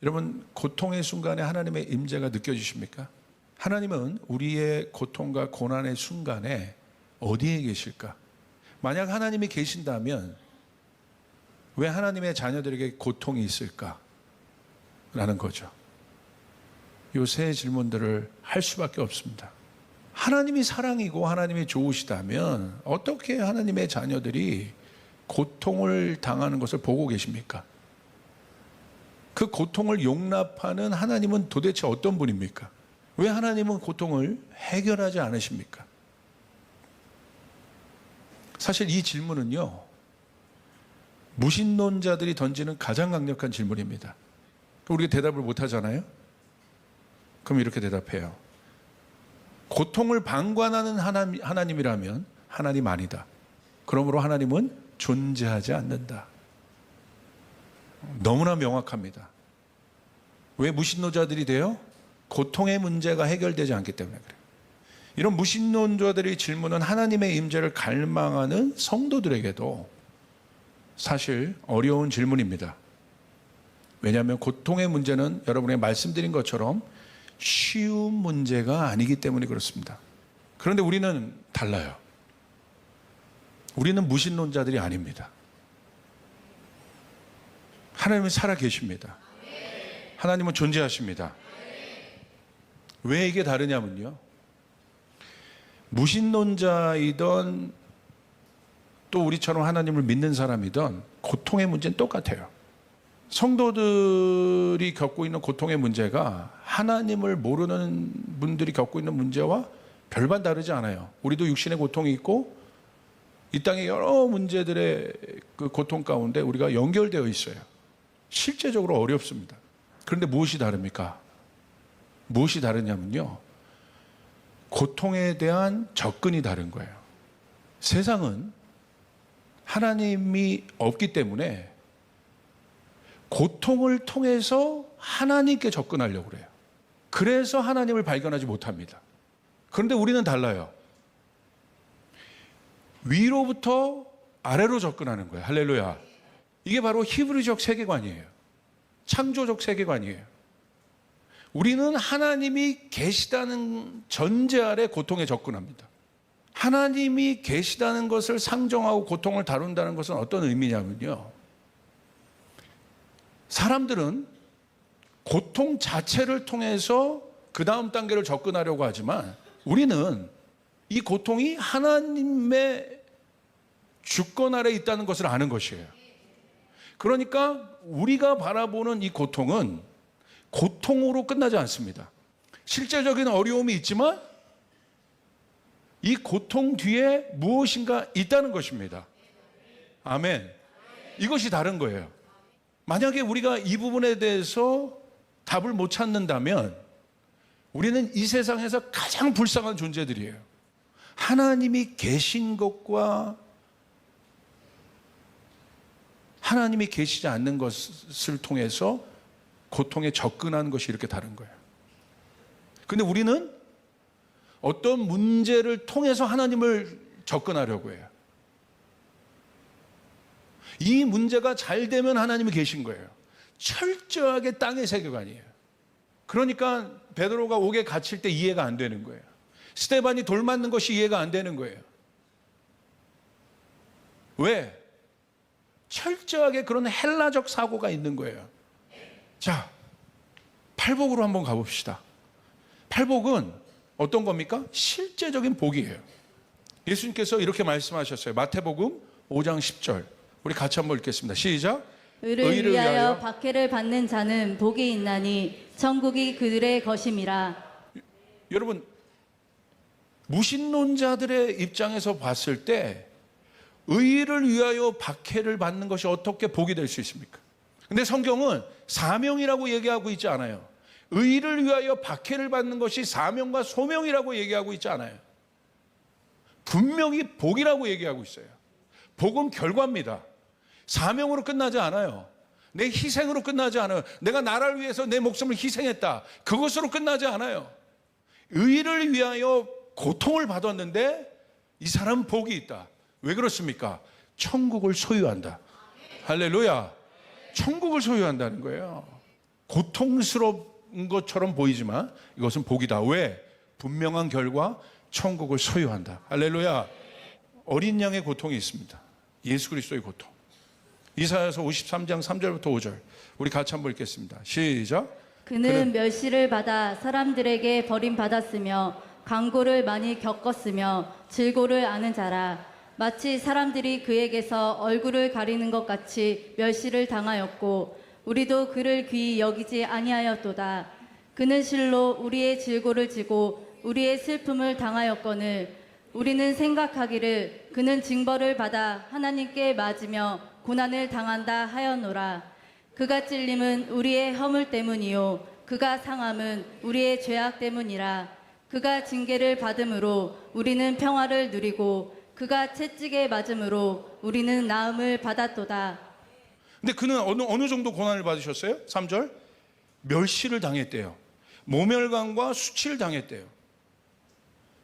여러분, 고통의 순간에 하나님의 임재가 느껴지십니까? 하나님은 우리의 고통과 고난의 순간에 어디에 계실까? 만약 하나님이 계신다면 왜 하나님의 자녀들에게 고통이 있을까? 라는 거죠. 이 세 질문들을 할 수밖에 없습니다. 하나님이 사랑이고 하나님이 좋으시다면 어떻게 하나님의 자녀들이 고통을 당하는 것을 보고 계십니까? 그 고통을 용납하는 하나님은 도대체 어떤 분입니까? 왜 하나님은 고통을 해결하지 않으십니까? 사실 이 질문은요, 무신론자들이 던지는 가장 강력한 질문입니다. 우리가 대답을 못 하잖아요? 그럼 이렇게 대답해요. 고통을 방관하는 하나님이라면 하나님 아니다. 그러므로 하나님은 존재하지 않는다. 너무나 명확합니다. 왜 무신론자들이 돼요? 고통의 문제가 해결되지 않기 때문에 그래요. 이런 무신론자들의 질문은 하나님의 임재를 갈망하는 성도들에게도 사실 어려운 질문입니다. 왜냐하면 고통의 문제는 여러분이 말씀드린 것처럼 쉬운 문제가 아니기 때문에 그렇습니다. 그런데 우리는 달라요. 우리는 무신론자들이 아닙니다. 하나님은 살아 계십니다. 하나님은 존재하십니다. 왜 이게 다르냐면요, 무신론자이던 또 우리처럼 하나님을 믿는 사람이던 고통의 문제는 똑같아요. 성도들이 겪고 있는 고통의 문제가 하나님을 모르는 분들이 겪고 있는 문제와 별반 다르지 않아요. 우리도 육신의 고통이 있고 이 땅의 여러 문제들의 그 고통 가운데 우리가 연결되어 있어요. 실제적으로 어렵습니다. 그런데 무엇이 다릅니까? 무엇이 다르냐면요, 고통에 대한 접근이 다른 거예요. 세상은 하나님이 없기 때문에 고통을 통해서 하나님께 접근하려고 그래요. 그래서 하나님을 발견하지 못합니다. 그런데 우리는 달라요. 위로부터 아래로 접근하는 거예요. 할렐루야. 이게 바로 히브리적 세계관이에요. 창조적 세계관이에요. 우리는 하나님이 계시다는 전제 아래 고통에 접근합니다. 하나님이 계시다는 것을 상정하고 고통을 다룬다는 것은 어떤 의미냐면요, 사람들은 고통 자체를 통해서 그 다음 단계를 접근하려고 하지만 우리는 이 고통이 하나님의 주권 아래 있다는 것을 아는 것이에요. 그러니까 우리가 바라보는 이 고통은 고통으로 끝나지 않습니다. 실제적인 어려움이 있지만 이 고통 뒤에 무엇인가 있다는 것입니다. 아멘. 이것이 다른 거예요. 만약에 우리가 이 부분에 대해서 답을 못 찾는다면 우리는 이 세상에서 가장 불쌍한 존재들이에요. 하나님이 계신 것과 하나님이 계시지 않는 것을 통해서 고통에 접근하는 것이 이렇게 다른 거예요. 근데 우리는 어떤 문제를 통해서 하나님을 접근하려고 해요. 이 문제가 잘 되면 하나님이 계신 거예요. 철저하게 땅의 세계관이에요. 그러니까 베드로가 옥에 갇힐 때 이해가 안 되는 거예요. 스데반이 돌 맞는 것이 이해가 안 되는 거예요. 왜? 철저하게 그런 헬라적 사고가 있는 거예요. 자, 팔복으로 한번 가봅시다. 팔복은 어떤 겁니까? 실제적인 복이에요. 예수님께서 이렇게 말씀하셨어요. 마태복음 5장 10절. 우리 같이 한번 읽겠습니다. 시작. 의를 위하여 박해를 받는 자는 복이 있나니 천국이 그들의 것임이라. 여러분, 무신론자들의 입장에서 봤을 때 의를 위하여 박해를 받는 것이 어떻게 복이 될 수 있습니까? 근데 성경은 사명이라고 얘기하고 있지 않아요. 의를 위하여 박해를 받는 것이 사명과 소명이라고 얘기하고 있지 않아요. 분명히 복이라고 얘기하고 있어요. 복은 결과입니다. 사명으로 끝나지 않아요. 내 희생으로 끝나지 않아요. 내가 나라를 위해서 내 목숨을 희생했다, 그것으로 끝나지 않아요. 의를 위하여 고통을 받았는데 이 사람은 복이 있다. 왜 그렇습니까? 천국을 소유한다. 할렐루야. 천국을 소유한다는 거예요. 고통스러운 것처럼 보이지만 이것은 복이다. 왜? 분명한 결과 천국을 소유한다. 할렐루야. 어린 양의 고통이 있습니다. 예수 그리스도의 고통. 이사야서 53장 3절부터 5절 우리 같이 한번 읽겠습니다. 시작. 그는 멸시를 받아 사람들에게 버림받았으며 강고를 많이 겪었으며 질고를 아는 자라. 마치 사람들이 그에게서 얼굴을 가리는 것 같이 멸시를 당하였고 우리도 그를 귀히 여기지 아니하였도다. 그는 실로 우리의 질고를 지고 우리의 슬픔을 당하였거늘 우리는 생각하기를 그는 징벌을 받아 하나님께 맞으며 고난을 당한다 하였노라. 그가 찔림은 우리의 허물 때문이요 그가 상함은 우리의 죄악 때문이라. 그가 징계를 받음으로 우리는 평화를 누리고 그가 채찍에 맞음으로 우리는 나음을 받았도다. 근데 그는 어느 정도 고난을 받으셨어요? 3절. 멸시를 당했대요. 모멸감과 수치를 당했대요.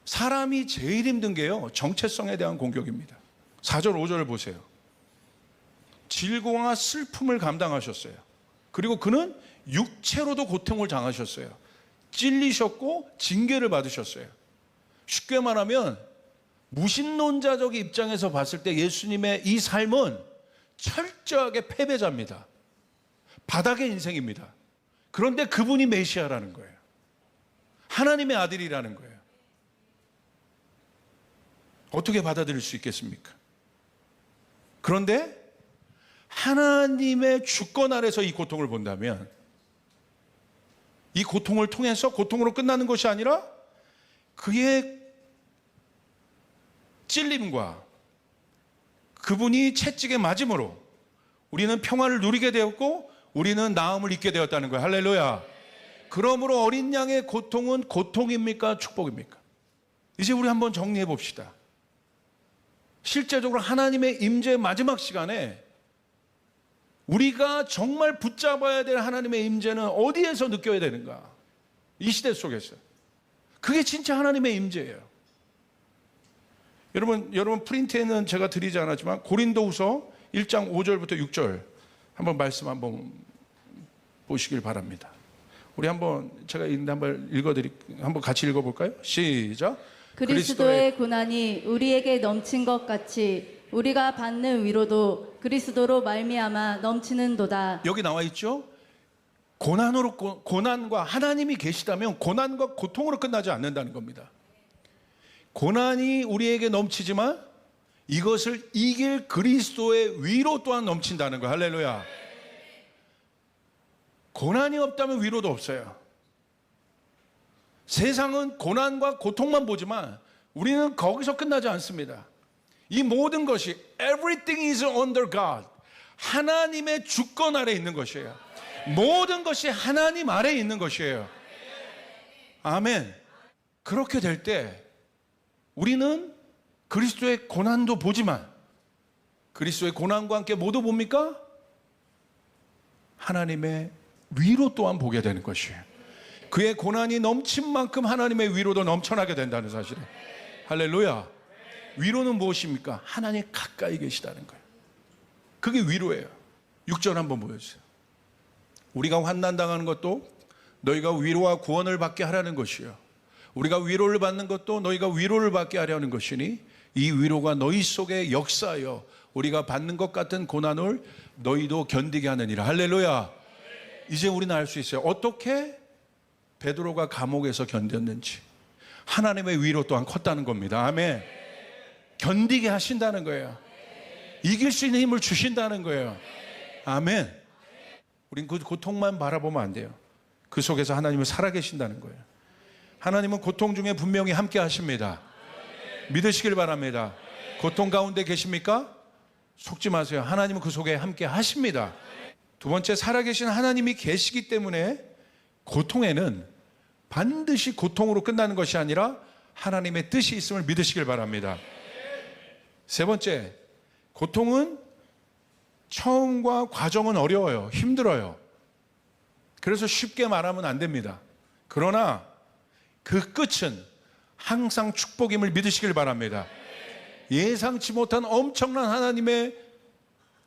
사람이 제일 힘든 게요, 정체성에 대한 공격입니다. 4절 5절을 보세요. 질고와 슬픔을 감당하셨어요. 그리고 그는 육체로도 고통을 당하셨어요. 찔리셨고 징계를 받으셨어요. 쉽게 말하면 무신론자적 입장에서 봤을 때 예수님의 이 삶은 철저하게 패배자입니다. 바닥의 인생입니다. 그런데 그분이 메시아라는 거예요. 하나님의 아들이라는 거예요. 어떻게 받아들일 수 있겠습니까? 그런데 하나님의 주권 아래서 이 고통을 본다면 이 고통을 통해서 고통으로 끝나는 것이 아니라 그의 찔림과 그분이 채찍에 맞음으로 우리는 평화를 누리게 되었고 우리는 나음을 입게 되었다는 거예요. 할렐루야. 그러므로 어린 양의 고통은 고통입니까? 축복입니까? 이제 우리 한번 정리해 봅시다. 실제적으로 하나님의 임재의 마지막 시간에 우리가 정말 붙잡아야 될 하나님의 임재는 어디에서 느껴야 되는가? 이 시대 속에서. 그게 진짜 하나님의 임재예요. 여러분 프린트에는 제가 드리지 않았지만 고린도후서 1장 5절부터 6절 한번 말씀 한번 보시길 바랍니다. 우리 한번 제가 한번 한번 같이 읽어볼까요? 시작. 그리스도의 고난이 우리에게 넘친 것 같이 우리가 받는 위로도 그리스도로 말미암아 넘치는도다. 여기 나와 있죠? 고난과 하나님이 계시다면 고난과 고통으로 끝나지 않는다는 겁니다. 고난이 우리에게 넘치지만 이것을 이길 그리스도의 위로 또한 넘친다는 거예요. 할렐루야. 고난이 없다면 위로도 없어요. 세상은 고난과 고통만 보지만 우리는 거기서 끝나지 않습니다. 이 모든 것이 everything is under God. 하나님의 주권 아래 있는 것이에요. 모든 것이 하나님 아래 있는 것이에요. 아멘. 그렇게 될 때 우리는 그리스도의 고난도 보지만 그리스도의 고난과 함께 모두 뭡니까? 하나님의 위로 또한 보게 되는 것이에요. 그의 고난이 넘친 만큼 하나님의 위로도 넘쳐나게 된다는 사실이에요. 할렐루야. 위로는 무엇입니까? 하나님 가까이 계시다는 거예요. 그게 위로예요. 6절 한번 보여주세요. 우리가 환난당하는 것도 너희가 위로와 구원을 받게 하라는 것이요 우리가 위로를 받는 것도 너희가 위로를 받게 하려는 것이니 이 위로가 너희 속에 역사하여 우리가 받는 것 같은 고난을 너희도 견디게 하느니라. 할렐루야. 이제 우리는 알 수 있어요. 어떻게 베드로가 감옥에서 견뎠는지. 하나님의 위로 또한 컸다는 겁니다. 아멘. 견디게 하신다는 거예요. 이길 수 있는 힘을 주신다는 거예요. 아멘. 우린 그 고통만 바라보면 안 돼요. 그 속에서 하나님은 살아계신다는 거예요. 하나님은 고통 중에 분명히 함께 하십니다. 믿으시길 바랍니다. 고통 가운데 계십니까? 속지 마세요. 하나님은 그 속에 함께 하십니다. 두 번째, 살아계신 하나님이 계시기 때문에 고통에는 반드시 고통으로 끝나는 것이 아니라 하나님의 뜻이 있음을 믿으시길 바랍니다. 세 번째, 고통은 처음과 과정은 어려워요. 힘들어요. 그래서 쉽게 말하면 안 됩니다. 그러나 그 끝은 항상 축복임을 믿으시길 바랍니다. 예상치 못한 엄청난 하나님의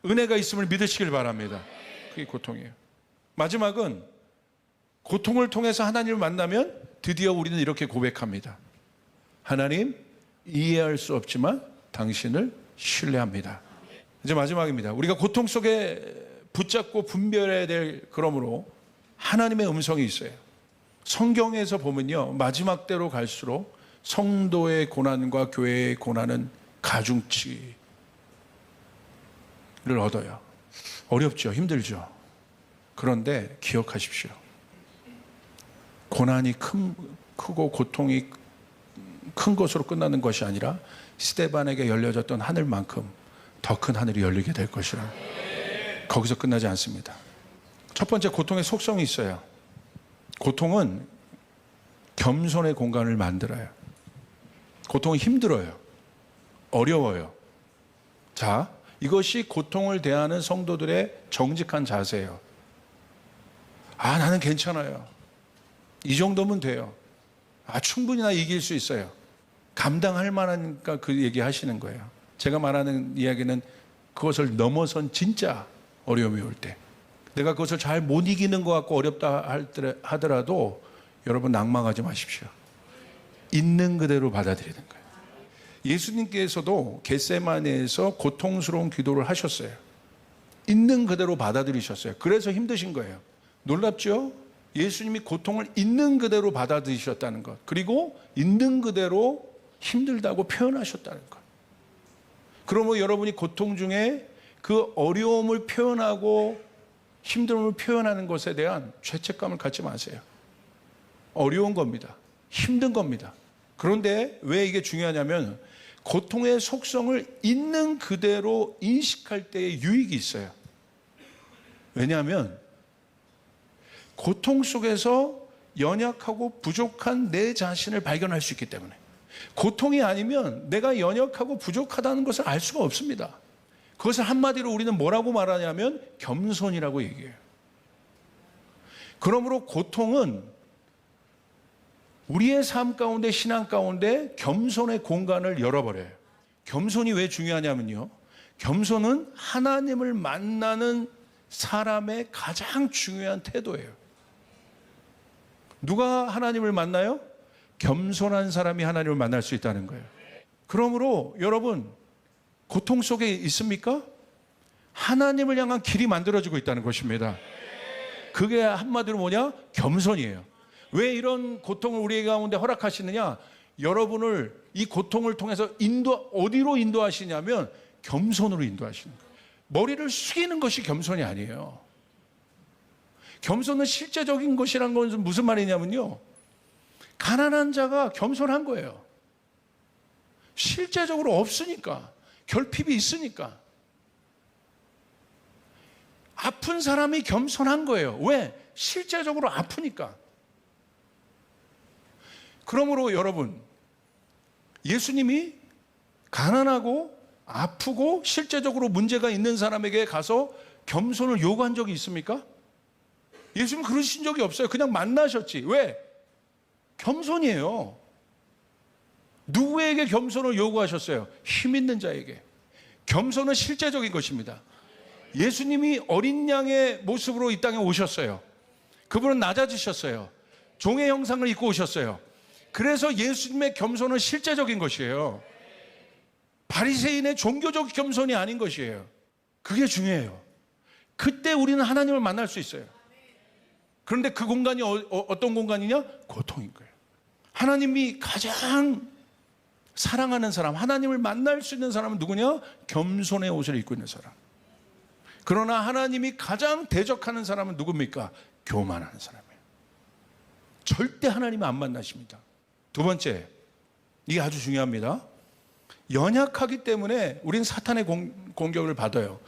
은혜가 있음을 믿으시길 바랍니다. 그게 고통이에요. 마지막은 고통을 통해서 하나님을 만나면 드디어 우리는 이렇게 고백합니다. 하나님, 이해할 수 없지만 당신을 신뢰합니다. 이제 마지막입니다. 우리가 고통 속에 붙잡고 분별해야 될, 그러므로 하나님의 음성이 있어요. 성경에서 보면요, 마지막 때로 갈수록 성도의 고난과 교회의 고난은 가중치를 얻어요. 어렵죠. 힘들죠. 그런데 기억하십시오. 고난이 크고 고통이 큰 것으로 끝나는 것이 아니라 스데반에게 열려졌던 하늘만큼 더 큰 하늘이 열리게 될 것이라. 거기서 끝나지 않습니다. 첫 번째, 고통의 속성이 있어요. 고통은 겸손의 공간을 만들어요. 고통은 힘들어요. 어려워요. 자, 이것이 고통을 대하는 성도들의 정직한 자세예요. 아, 나는 괜찮아요. 이 정도면 돼요. 아, 충분히 나 이길 수 있어요. 감당할 만하니까 그 얘기 하시는 거예요. 제가 말하는 이야기는 그것을 넘어선 진짜 어려움이 올 때, 내가 그것을 잘 못 이기는 것 같고 어렵다 하더라도 여러분 낭망하지 마십시오. 있는 그대로 받아들이는 거예요. 예수님께서도 겟세마네에서 고통스러운 기도를 하셨어요. 있는 그대로 받아들이셨어요. 그래서 힘드신 거예요. 놀랍죠? 예수님이 고통을 있는 그대로 받아들이셨다는 것, 그리고 있는 그대로 힘들다고 표현하셨다는 것. 그러면 여러분이 고통 중에 그 어려움을 표현하고 힘듦을 표현하는 것에 대한 죄책감을 갖지 마세요. 어려운 겁니다. 힘든 겁니다. 그런데 왜 이게 중요하냐면 고통의 속성을 있는 그대로 인식할 때의 유익이 있어요. 왜냐하면 고통 속에서 연약하고 부족한 내 자신을 발견할 수 있기 때문에. 고통이 아니면 내가 연약하고 부족하다는 것을 알 수가 없습니다. 그것을 한마디로 우리는 뭐라고 말하냐면 겸손이라고 얘기해요. 그러므로 고통은 우리의 삶 가운데, 신앙 가운데 겸손의 공간을 열어버려요. 겸손이 왜 중요하냐면요, 겸손은 하나님을 만나는 사람의 가장 중요한 태도예요. 누가 하나님을 만나요? 겸손한 사람이 하나님을 만날 수 있다는 거예요. 그러므로 여러분, 고통 속에 있습니까? 하나님을 향한 길이 만들어지고 있다는 것입니다. 그게 한마디로 뭐냐? 겸손이에요. 왜 이런 고통을 우리 가운데 허락하시느냐? 여러분을 이 고통을 통해서 어디로 인도하시냐면 겸손으로 인도하시는 거예요. 머리를 숙이는 것이 겸손이 아니에요. 겸손은 실제적인 것이란 건 무슨 말이냐면요, 가난한 자가 겸손한 거예요. 실제적으로 없으니까, 결핍이 있으니까. 아픈 사람이 겸손한 거예요. 왜? 실제적으로 아프니까. 그러므로 여러분, 예수님이 가난하고 아프고 실제적으로 문제가 있는 사람에게 가서 겸손을 요구한 적이 있습니까? 예수님 그러신 적이 없어요. 그냥 만나셨지. 왜? 겸손이에요. 누구에게 겸손을 요구하셨어요? 힘 있는 자에게. 겸손은 실제적인 것입니다. 예수님이 어린 양의 모습으로 이 땅에 오셨어요. 그분은 낮아지셨어요. 종의 형상을 입고 오셨어요. 그래서 예수님의 겸손은 실제적인 것이에요. 바리새인의 종교적 겸손이 아닌 것이에요. 그게 중요해요. 그때 우리는 하나님을 만날 수 있어요. 그런데 그 공간이 어떤 공간이냐? 고통인 거예요. 하나님이 가장 사랑하는 사람, 하나님을 만날 수 있는 사람은 누구냐? 겸손의 옷을 입고 있는 사람. 그러나 하나님이 가장 대적하는 사람은 누굽니까? 교만하는 사람이에요. 절대 하나님을 안 만나십니다. 두 번째, 이게 아주 중요합니다. 연약하기 때문에 우린 사탄의 공격을 받아요.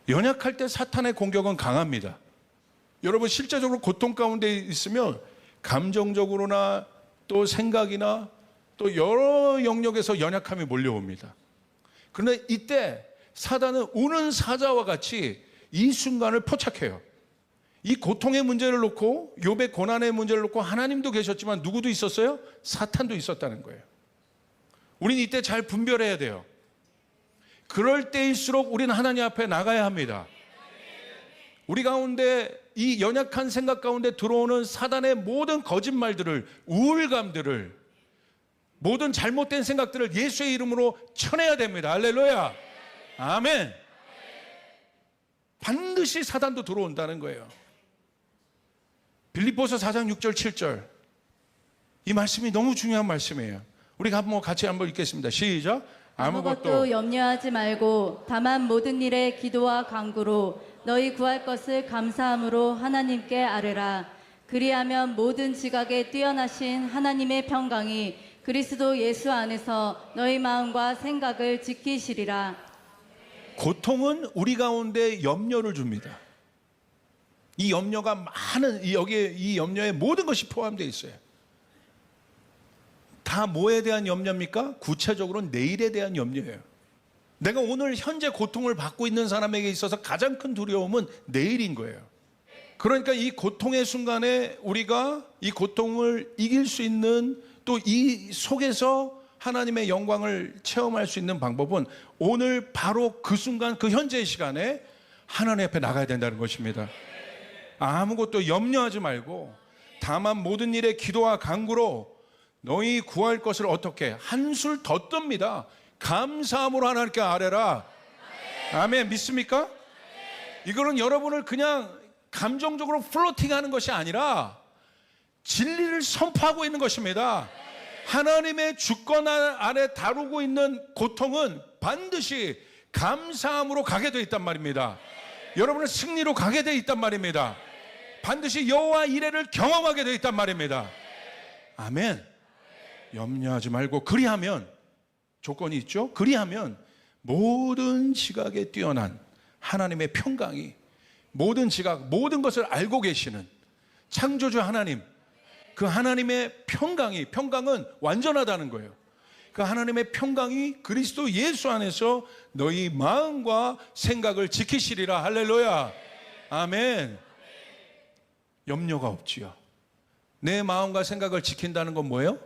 연약할 때 사탄의 공격은 강합니다. 여러분, 실제적으로 고통 가운데 있으면 감정적으로나 또 생각이나 또 여러 영역에서 연약함이 몰려옵니다. 그런데 이때 사단은 우는 사자와 같이 이 순간을 포착해요. 이 고통의 문제를 놓고, 욥의 고난의 문제를 놓고 하나님도 계셨지만 누구도 있었어요? 사탄도 있었다는 거예요. 우리는 이때 잘 분별해야 돼요. 그럴 때일수록 우리는 하나님 앞에 나가야 합니다. 우리 가운데 이 연약한 생각 가운데 들어오는 사단의 모든 거짓말들을, 우울감들을, 모든 잘못된 생각들을 예수의 이름으로 쳐내야 됩니다. 할렐루야. 아멘. 반드시 사단도 들어온다는 거예요. 빌립보서 4장 6절 7절, 이 말씀이 너무 중요한 말씀이에요. 우리가 한번 같이 한번 읽겠습니다. 시작. 아무것도 염려하지 말고 다만 모든 일에 기도와 간구로 너희 구할 것을 감사함으로 하나님께 아뢰라. 그리하면 모든 지각에 뛰어나신 하나님의 평강이 그리스도 예수 안에서 너희 마음과 생각을 지키시리라. 고통은 우리 가운데 염려를 줍니다. 이 염려가 많은, 여기에 이 염려에 모든 것이 포함되어 있어요. 다 뭐에 대한 염려입니까? 구체적으로는 내일에 대한 염려예요. 내가 오늘 현재 고통을 받고 있는 사람에게 있어서 가장 큰 두려움은 내일인 거예요. 그러니까 이 고통의 순간에 우리가 이 고통을 이길 수 있는, 또 이 속에서 하나님의 영광을 체험할 수 있는 방법은 오늘 바로 그 순간, 그 현재의 시간에 하나님 앞에 나가야 된다는 것입니다. 아무것도 염려하지 말고 다만 모든 일에 기도와 간구로 너희 구할 것을 어떻게 한술 더 뜹니다. 감사함으로 하나님께 아뢰라. 아멘. 믿습니까? 이거는 여러분을 그냥 감정적으로 플로팅하는 것이 아니라 진리를 선포하고 있는 것입니다. 하나님의 주권 안에 다루고 있는 고통은 반드시 감사함으로 가게 되어 있단 말입니다. 여러분은 승리로 가게 되어 있단 말입니다. 반드시 여호와 이레를 경험하게 되어 있단 말입니다. 아멘. 염려하지 말고, 그리하면, 조건이 있죠. 그리하면 모든 지각에 뛰어난 하나님의 평강이, 모든 지각, 모든 것을 알고 계시는 창조주 하나님, 그 하나님의 평강은 완전하다는 거예요. 그 하나님의 평강이 그리스도 예수 안에서 너희 마음과 생각을 지키시리라. 할렐루야. 아멘. 염려가 없지요. 내 마음과 생각을 지킨다는 건 뭐예요?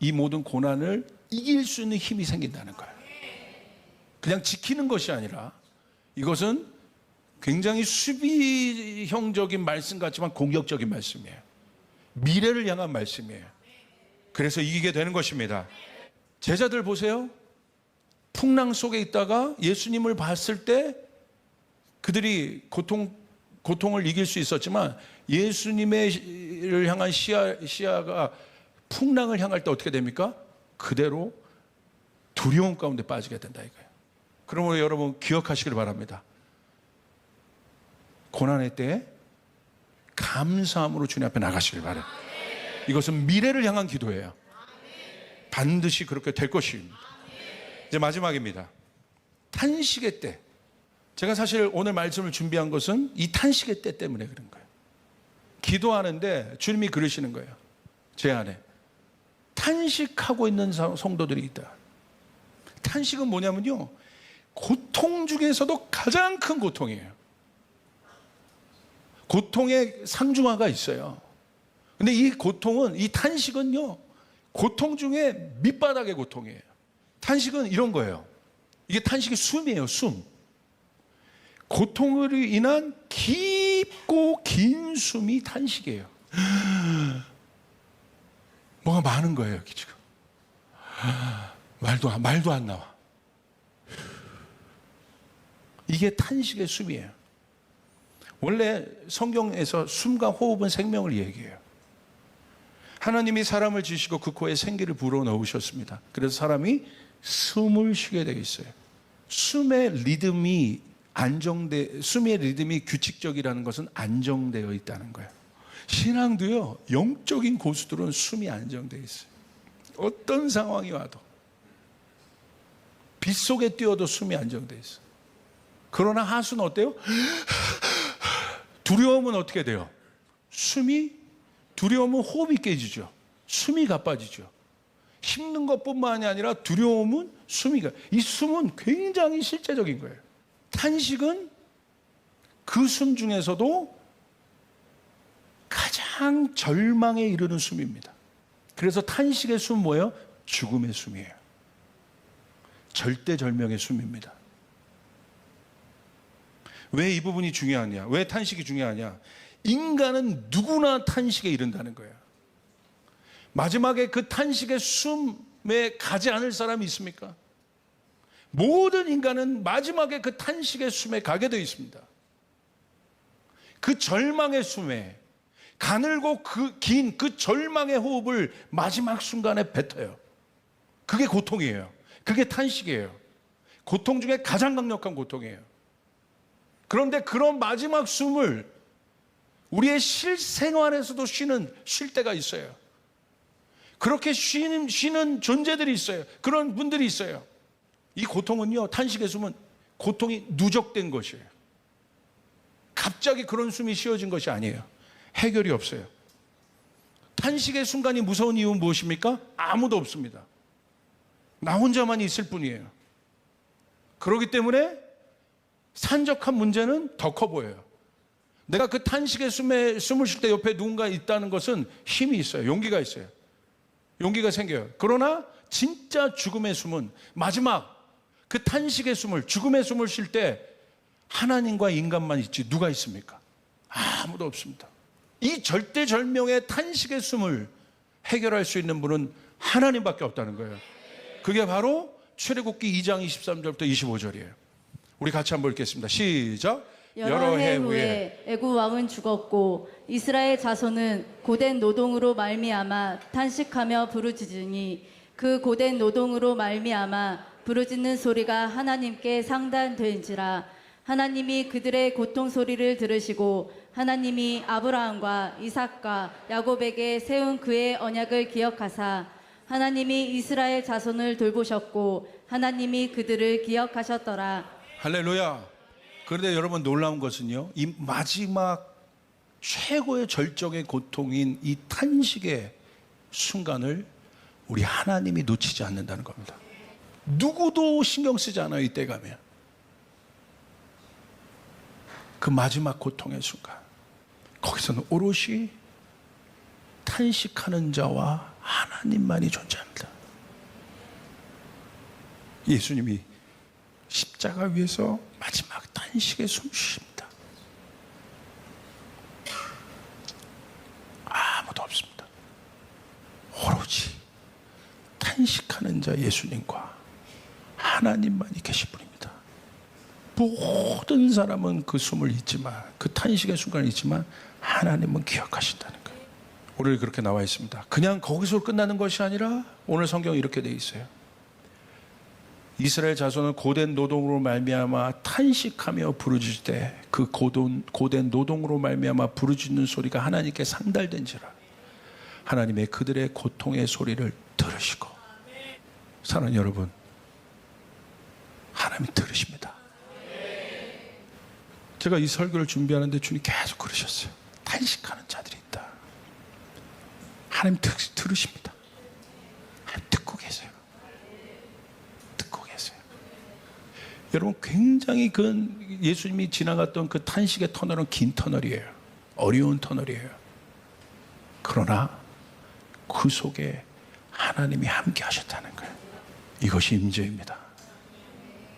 이 모든 고난을 이길 수 있는 힘이 생긴다는 거예요. 그냥 지키는 것이 아니라, 이것은 굉장히 수비형적인 말씀 같지만 공격적인 말씀이에요. 미래를 향한 말씀이에요. 그래서 이기게 되는 것입니다. 제자들 보세요. 풍랑 속에 있다가 예수님을 봤을 때 그들이 고통을 이길 수 있었지만, 예수님을 향한 시야가 풍랑을 향할 때 어떻게 됩니까? 그대로 두려움 가운데 빠지게 된다 이거예요. 그러므로 여러분 기억하시길 바랍니다. 고난의 때에 감사함으로 주님 앞에 나가시길 바랍니다. 이것은 미래를 향한 기도예요. 반드시 그렇게 될 것입니다. 이제 마지막입니다. 탄식의 때. 제가 사실 오늘 말씀을 준비한 것은 이 탄식의 때 때문에 그런 거예요. 기도하는데 주님이 그러시는 거예요. 제 안에 탄식하고 있는 성도들이 있다. 탄식은 뭐냐면요, 고통 중에서도 가장 큰 고통이에요. 고통의 상중하가 있어요. 근데 이 고통은, 이 탄식은요, 고통 중에 밑바닥의 고통이에요. 탄식은 이런 거예요. 이게 탄식의 숨이에요. 숨. 고통으로 인한 깊고 긴 숨이 탄식이에요. 뭐가 많은 거예요, 여기 지금. 말도 안 나와. 이게 탄식의 숨이에요. 원래 성경에서 숨과 호흡은 생명을 얘기해요. 하나님이 사람을 지으시고 그 코에 생기를 불어넣으셨습니다. 그래서 사람이 숨을 쉬게 되어 있어요. 숨의 리듬이 규칙적이라는 것은 안정되어 있다는 거예요. 신앙도요, 영적인 고수들은 숨이 안정되어 있어요. 어떤 상황이 와도, 빗속에 뛰어도 숨이 안정되어 있어요. 그러나 하수는 어때요? 두려움은 어떻게 돼요? 두려움은 호흡이 깨지죠. 숨이 가빠지죠. 힘든 것뿐만이 아니라 두려움은 이 숨은 굉장히 실제적인 거예요. 탄식은 그 숨 중에서도 가장 절망에 이르는 숨입니다. 그래서 탄식의 숨 뭐예요? 죽음의 숨이에요. 절대절명의 숨입니다. 왜 이 부분이 중요하냐? 왜 탄식이 중요하냐? 인간은 누구나 탄식에 이른다는 거예요. 마지막에 그 탄식의 숨에 가지 않을 사람이 있습니까? 모든 인간은 마지막에 그 탄식의 숨에 가게 되어 있습니다. 그 절망의 숨에 가늘고 긴 그 절망의 호흡을 마지막 순간에 뱉어요. 그게 고통이에요. 그게 탄식이에요. 고통 중에 가장 강력한 고통이에요. 그런데 그런 마지막 숨을 우리의 실생활에서도 쉴 때가 있어요. 그렇게 쉬는 존재들이 있어요. 그런 분들이 있어요. 이 고통은요, 탄식의 숨은 고통이 누적된 것이에요. 갑자기 그런 숨이 쉬어진 것이 아니에요. 해결이 없어요. 탄식의 순간이 무서운 이유는 무엇입니까? 아무도 없습니다. 나 혼자만 있을 뿐이에요. 그렇기 때문에 산적한 문제는 더 커 보여요. 내가 그 탄식의 숨을 쉴 때 옆에 누군가 있다는 것은 힘이 있어요. 용기가 있어요. 용기가 생겨요. 그러나 진짜 죽음의 숨은 마지막 그 탄식의 숨을, 죽음의 숨을 쉴 때 하나님과 인간만 있지 누가 있습니까? 아무도 없습니다. 이 절대절명의 탄식의 숨을 해결할 수 있는 분은 하나님밖에 없다는 거예요. 그게 바로 출애굽기 2장 23절부터 25절이에요. 우리 같이 한번 읽겠습니다. 시작. 여러 해 후에 애굽 왕은 죽었고 이스라엘 자손은 고된 노동으로 말미암아 탄식하며 부르짖으니 그 고된 노동으로 말미암아 부르짖는 소리가 하나님께 상달된지라. 하나님이 그들의 고통 소리를 들으시고 하나님이 아브라함과 이삭과 야곱에게 세운 그의 언약을 기억하사 하나님이 이스라엘 자손을 돌보셨고 하나님이 그들을 기억하셨더라. 할렐루야. 그런데 여러분 놀라운 것은요, 이 마지막 최고의 절정의 고통인 이 탄식의 순간을 우리 하나님이 놓치지 않는다는 겁니다. 누구도 신경 쓰지 않아요. 이때 가면 그 마지막 고통의 순간, 거기서는 오롯이 탄식하는 자와 하나님만이 존재합니다. 예수님이 십자가 위에서 마지막 탄식에 숨 쉬십니다. 아무도 없습니다. 오로지 탄식하는 자 예수님과 하나님만이 계신 분입니다. 모든 사람은 그 숨을 잊지만, 그 탄식의 순간을 잊지만 하나님은 기억하신다는 거예요. 오늘 그렇게 나와 있습니다. 그냥 거기서 끝나는 것이 아니라 오늘 성경에 이렇게 되어 있어요. 이스라엘 자손은 고된 노동으로 말미암아 탄식하며 부르짖을 때 그 고된 노동으로 말미암아 부르짖는 소리가 하나님께 상달된지라. 하나님의 그들의 고통의 소리를 들으시고. 사랑하는 여러분, 하나님 들으십니다. 제가 이 설교를 준비하는데 주님 계속 그러셨어요. 탄식하는 자들이 있다. 하나님 들으십니다. 하나님 듣고 계세요. 듣고 계세요. 여러분, 굉장히 예수님이 지나갔던 그 탄식의 터널은 긴 터널이에요. 어려운 터널이에요. 그러나 그 속에 하나님이 함께 하셨다는 거예요. 이것이 임재입니다.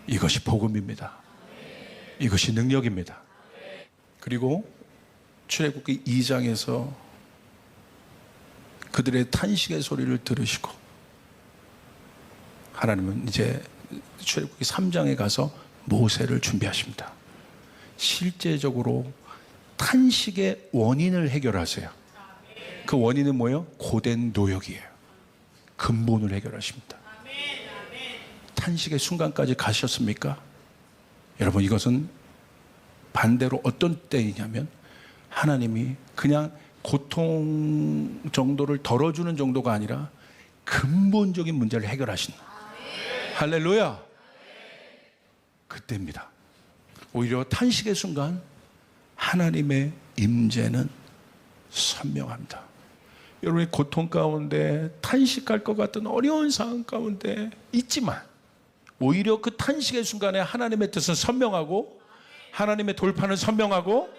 이것이 복음입니다. 이것이 능력입니다. 그리고 출애굽기 2장에서 그들의 탄식의 소리를 들으시고 하나님은 이제 출애굽기 3장에 가서 모세를 준비하십니다. 실제적으로 탄식의 원인을 해결하세요. 그 원인은 뭐예요? 고된 노역이에요. 근본을 해결하십니다. 탄식의 순간까지 가셨습니까? 여러분, 이것은 반대로 어떤 때이냐면 하나님이 그냥 고통 정도를 덜어주는 정도가 아니라 근본적인 문제를 해결하신, 할렐루야, 그때입니다. 오히려 탄식의 순간 하나님의 임재는 선명합니다. 여러분이 고통 가운데 탄식할 것 같은 어려운 상황 가운데 있지만 오히려 그 탄식의 순간에 하나님의 뜻은 선명하고 하나님의 돌파는 선명하고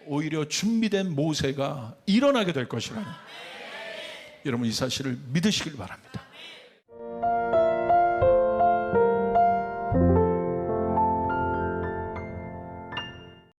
오히려 준비된 모세가 일어나게 될 것이라는, 여러분 이 사실을 믿으시길 바랍니다.